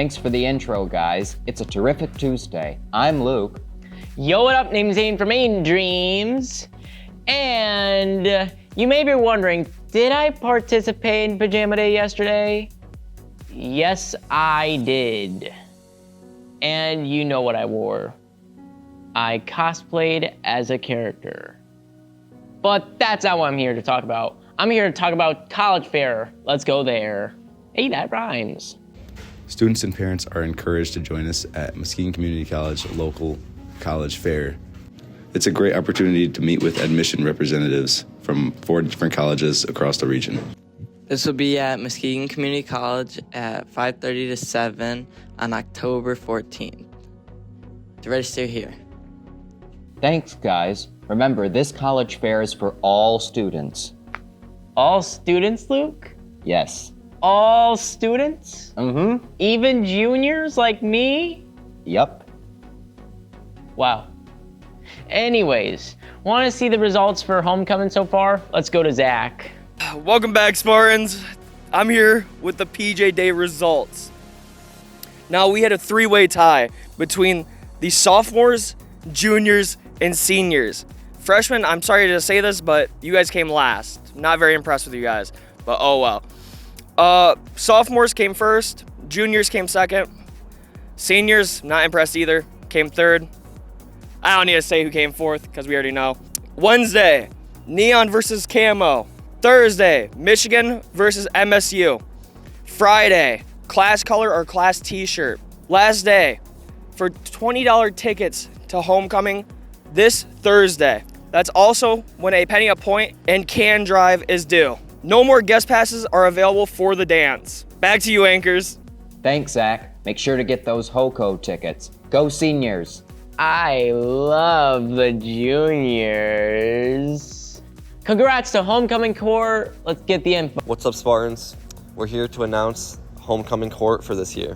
Thanks for the intro, guys. It's a terrific Tuesday. I'm Luke. Yo, what up? Name's Zane from Main Dreams. And you may be wondering, did I participate in Pajama Day yesterday? Yes, I did. And you know what I wore. I cosplayed as a character. But that's not what I'm here to talk about. I'm here to talk about college fair. Let's go there. Hey, that rhymes. Students and parents are encouraged to join us at Muskegon Community College local college fair. It's a great opportunity to meet with admission representatives from 4 different colleges across the region. This will be at Muskegon Community College at 5:30 to 7 on October 14th. To register here. Thanks, guys. Remember, this college fair is for all students. All students, Luke? Yes. All students? Mm-hmm. Even juniors like me? Yup. Wow. Anyways, want to see the results for homecoming so far? Let's go to Zach. Welcome back, Spartans. I'm here with the PJ Day results. Now, we had a 3-way tie between the sophomores, juniors, and seniors. Freshmen, I'm sorry to say this, but you guys came last. Not very impressed with you guys, but oh well. Sophomores came first, juniors came second, seniors, not impressed either, came third. I don't need to say who came fourth because we already know. Wednesday, neon versus camo. Thursday, Michigan versus MSU. Friday, class color or class t-shirt. Last day for $20 tickets to homecoming this Thursday. That's also when a penny a point and can drive is due. No more guest passes are available for the dance. Back to you, anchors. Thanks, Zach. Make sure to get those HOCO tickets. Go seniors. I love the juniors. Congrats to homecoming court. Let's get the info. What's up, Spartans? We're here to announce homecoming court for this year.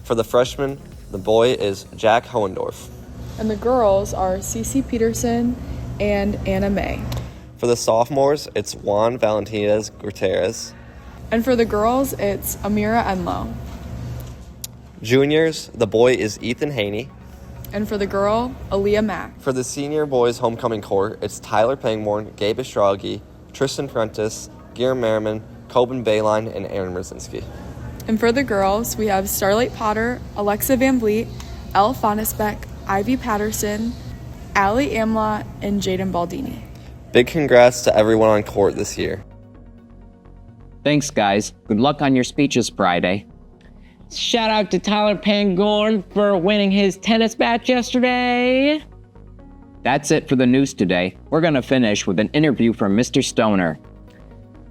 For the freshmen, the boy is Jack Hohendorf. And the girls are Cece Peterson and Anna May. For the sophomores, it's Juan Valentinez Gutierrez. And for the girls, it's Amira Enlow. Juniors, the boy is Ethan Haney. And for the girl, Aaliyah Mack. For the senior boys homecoming court, it's Tyler Pangborn, Gabe Estragi, Tristan Prentice, Guillermo Merriman, Coben Bayline, and Aaron Merzinski. And for the girls, we have Starlight Potter, Alexa Van Vliet, Elle Fonisbeck, Ivy Patterson, Allie Amla, and Jaden Baldini. Big congrats to everyone on court this year. Thanks, guys. Good luck on your speeches Friday. Shout out to Tyler Pangborn for winning his tennis match yesterday. That's it for the news today. We're gonna finish with an interview from Mr. Stoner.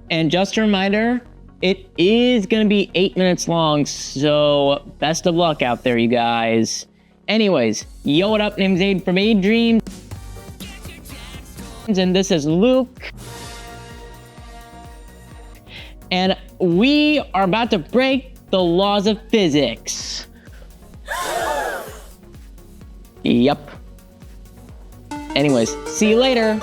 And just a reminder, it is gonna be 8 minutes long, so best of luck out there, you guys. Anyways, yo, what up? Name's Aiden from Main Dreams. And this is Luke. And we are about to break the laws of physics. Yup. Anyways, see you later.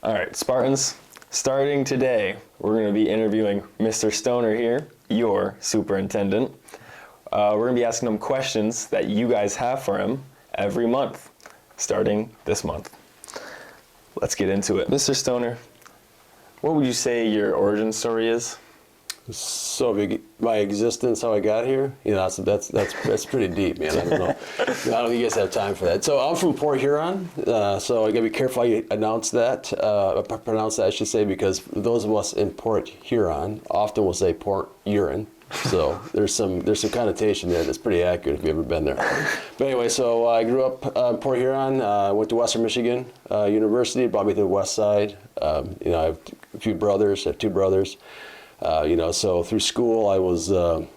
All right, Spartans, starting today, we're going to be interviewing Mr. Stoner here, your superintendent. We're going to be asking him questions that you guys have for him every month, starting this month. Let's get into it. Mr. Stoner, what would you say your origin story is? So my existence, how I got here, that's pretty deep, man. I don't know. I don't think you guys have time for that. So I'm from Port Huron, so I gotta be careful how you pronounce that, I should say, because those of us in Port Huron often will say Port Urine. So there's some connotation there that's pretty accurate if you've ever been there. But anyway, so I grew up in Port Huron, went to Western Michigan University, brought me to the west side. I have a few brothers, I have 2 brothers. So through school I was, I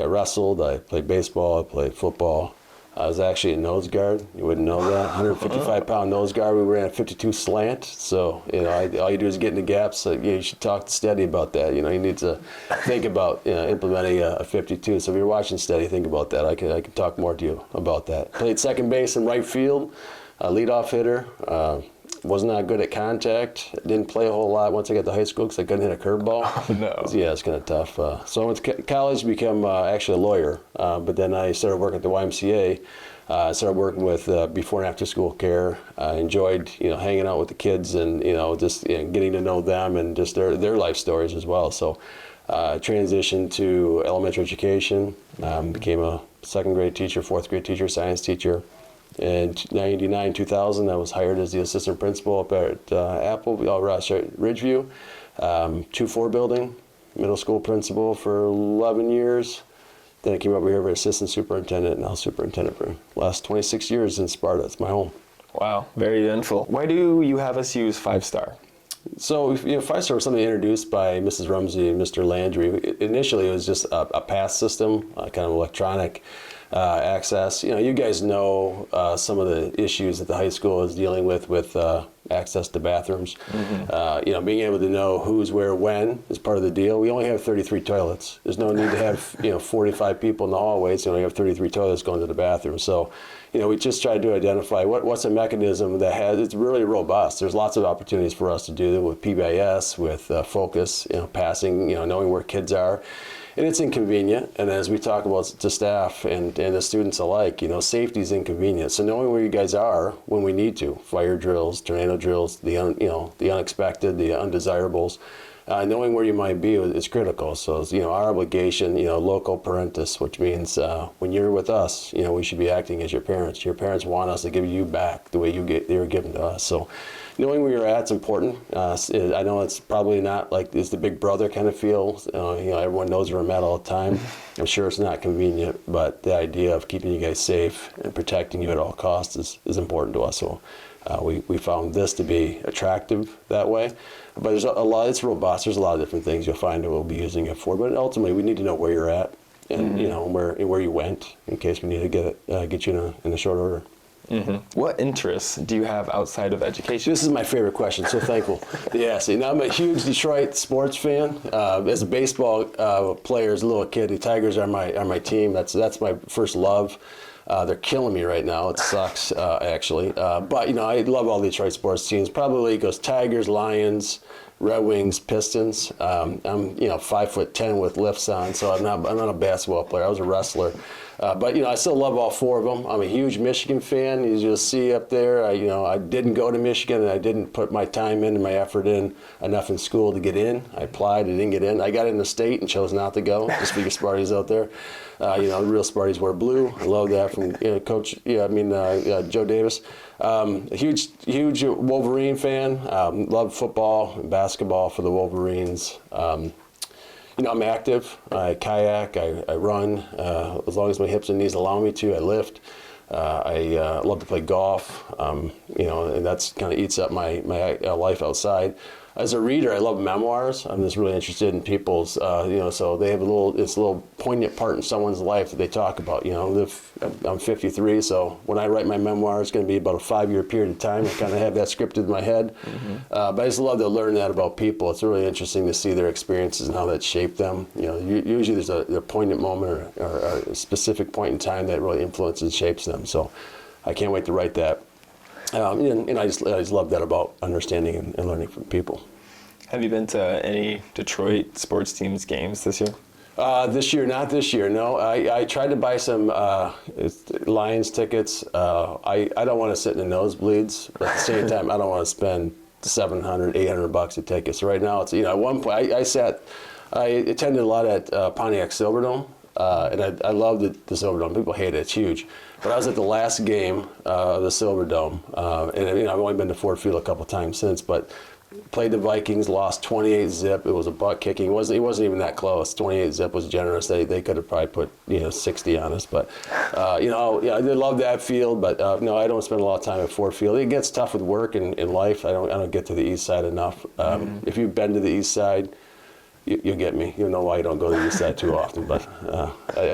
wrestled, I played baseball, I played football. I was actually a nose guard. You wouldn't know that. 155-pound nose guard. We ran a 52 slant. So, all you do is get in the gaps. So, you should talk to Steady about that. You need to think about implementing a 52. So if you're watching Steady, think about that. I can talk more to you about that. Played second base and right field, leadoff hitter. Was not good at contact. Didn't play a whole lot once I got to high school because I couldn't hit a curveball. Oh, no. Yeah, it's kind of tough. So I went to college to become actually a lawyer, but then I started working at the YMCA. I started working with before and after school care. I enjoyed, hanging out with the kids and, just getting to know them and just their life stories as well. So transitioned to elementary education, became a second grade teacher, fourth grade teacher, science teacher. In 99, 2000, I was hired as the assistant principal up at Ridgeview, 2-4 building, middle school principal for 11 years. Then I came over here as assistant superintendent and now superintendent for the last 26 years in Sparta. It's my home. Wow, very eventful. Why do you have us use 5-star? So, 5-star was something introduced by Mrs. Rumsey and Mr. Landry. Initially, it was just a pass system, kind of electronic access. You guys know some of the issues that the high school is dealing with access to bathrooms. Mm-hmm. Being able to know who's where when is part of the deal. We only have 33 toilets. There's no need to have 45 people in the hallways. You only have 33 toilets going to the bathroom. So, we just tried to identify what's a mechanism that it's really robust. There's lots of opportunities for us to do with PBIS, with focus, passing, knowing where kids are. And it's inconvenient, and as we talk about to staff and the students alike, safety is inconvenient. So knowing where you guys are when we need to, fire drills, tornado drills, the unexpected, the undesirables, knowing where you might be is critical. So our obligation, local parentis, which means when you're with us, we should be acting as your parents. Your parents want us to give you back the way they were given to us. So knowing where you're at is important. I know it's probably not like it's the big brother kind of feel. Everyone knows where I'm at all the time. I'm sure it's not convenient, but the idea of keeping you guys safe and protecting you at all costs is important to us. So we found this to be attractive that way. But there's a lot. It's robust. There's a lot of different things you'll find that we'll be using it for. But ultimately, we need to know where you're at and where you went in case we need to get you in a short order. Mm-hmm. What interests do you have outside of education? This is my favorite question, so thankful. Yeah, see, now I'm a huge Detroit sports fan. As a baseball player, as a little kid, the Tigers are my team. That's my first love. They're killing me right now. It sucks, actually. But, I love all the Detroit sports teams. Probably goes Tigers, Lions, Red Wings, Pistons. I'm 5'10" with lifts on, so I'm not a basketball player. I was a wrestler. But I still love all four of them. I'm a huge Michigan fan. You just see up there. I didn't go to Michigan, and I didn't put my time in and my effort in enough in school to get in. I applied, I didn't get in. I got in the state and chose not to go. Just because Sparty's out there. The real Sparties wear blue. I love that from Coach. Joe Davis. A huge Wolverine fan. Love football and basketball for the Wolverines. I'm active. I kayak, I run, as long as my hips and knees allow me to. I lift. I love to play golf, and that's kind of eats up my life outside. As a reader, I love memoirs. I'm just really interested in people's, so they have a little poignant part in someone's life that they talk about. I'm 53, so when I write my memoir, it's going to be about a 5-year period of time. I kind of have that scripted in my head. Mm-hmm. But I just love to learn that about people. It's really interesting to see their experiences and how that shaped them. Usually there's a poignant moment or a specific point in time that really influences and shapes them. So I can't wait to write that. And I just love that about understanding and learning from people. Have you been to any Detroit sports teams games this year? Not this year, no. I tried to buy some Lions tickets. I don't want to sit in the nosebleeds, but at the same time, I don't want to spend $700, $800 a ticket. So right now, it's at one point I attended a lot at Pontiac Silverdome. And I love the Silverdome. People hate it. It's huge. But I was at the last game of the Silverdome. And I've only been to Ford Field a couple times since, but played the Vikings, lost 28-zip. It was a butt kicking. It wasn't even that close. 28-zip was generous. They could have probably put 60 on us. But I did love that field. But no, I don't spend a lot of time at Ford Field. It gets tough with work and life. I don't get to the east side enough. If you've been to the east side, you'll get me. You know why I don't go to the east side too often, but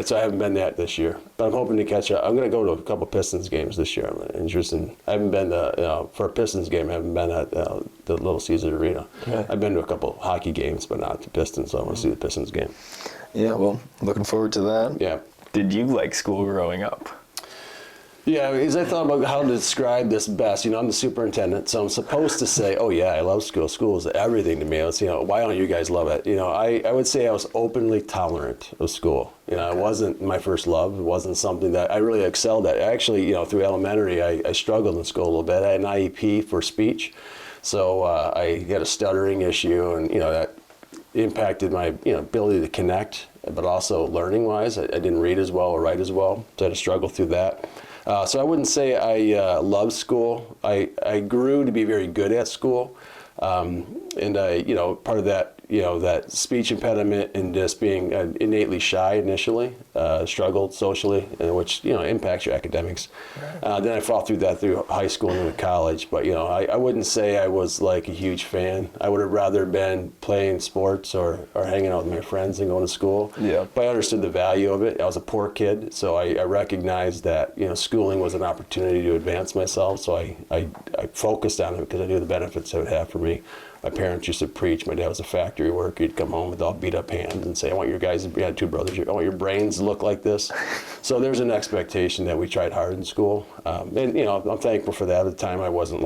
so I haven't been there this year. But I'm hoping to catch up. I'm going to go to a couple Pistons games this year. I'm interested. I haven't been to for a Pistons game. I haven't been at the Little Caesars Arena. Yeah. I've been to a couple hockey games, but not the Pistons. So I want to see the Pistons game. Yeah, well, looking forward to that. Yeah. Did you like school growing up? Yeah, because I thought about how to describe this best. I'm the superintendent, so I'm supposed to say, oh yeah, I love school. School is everything to me. It's, why don't you guys love it? I would say I was openly tolerant of school. It wasn't my first love. It wasn't something that I really excelled at. Actually, through elementary, I struggled in school a little bit. I had an IEP for speech, so I had a stuttering issue, and that impacted my ability to connect, but also learning-wise. I didn't read as well or write as well, so I had to struggle through that. So I wouldn't say I love school. I grew to be very good at school, and part of that, that speech impediment and just being innately shy initially, struggled socially, which impacts your academics. Then I fought through that through high school and into college. But I wouldn't say I was like a huge fan. I would have rather been playing sports or hanging out with my friends than going to school. Yeah. But I understood the value of it. I was a poor kid, so I recognized that schooling was an opportunity to advance myself. So I focused on it because I knew the benefits it would have for me. My parents used to preach. My dad was a factory worker. He'd come home with all beat up hands and say, I want your guys, we had two brothers, I want your brains to look like this. So there's an expectation that we tried hard in school. And I'm thankful for that. At the time I wasn't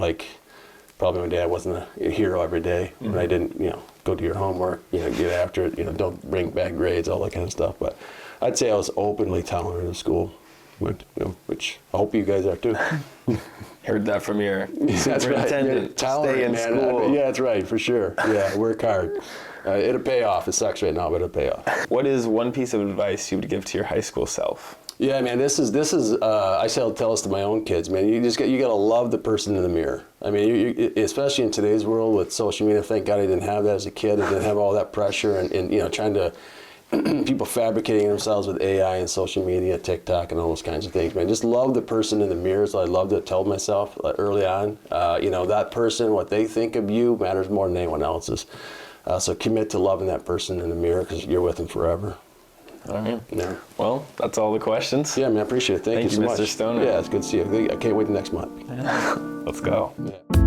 probably my dad wasn't a hero every day. And I didn't, go do your homework, get after it, don't bring bad grades, all that kind of stuff. But I'd say I was openly tolerant of school, which I hope you guys are too. Heard that from your That's superintendent. right. Tolerant, Stay in man. school. Yeah, that's right, for sure. Yeah, work hard. It'll pay off. It sucks right now, but it'll pay off. What is one piece of advice you would give to your high school self? Yeah, man, this is. I tell this to my own kids, man. You got to love the person in the mirror. I mean, especially in today's world with social media. Thank God I didn't have that as a kid. I didn't have all that pressure and trying to. People fabricating themselves with AI and social media, TikTok, and all those kinds of things. Man, just love the person in the mirror. So I loved to tell myself early on, that person, what they think of you matters more than anyone else's. So commit to loving that person in the mirror because you're with them forever. All right. Yeah. Well, that's all the questions. Yeah, man, I appreciate it. Thank you so much. Mr. Stoner. Yeah, it's good to see you. I can't wait next month. Let's go. Yeah.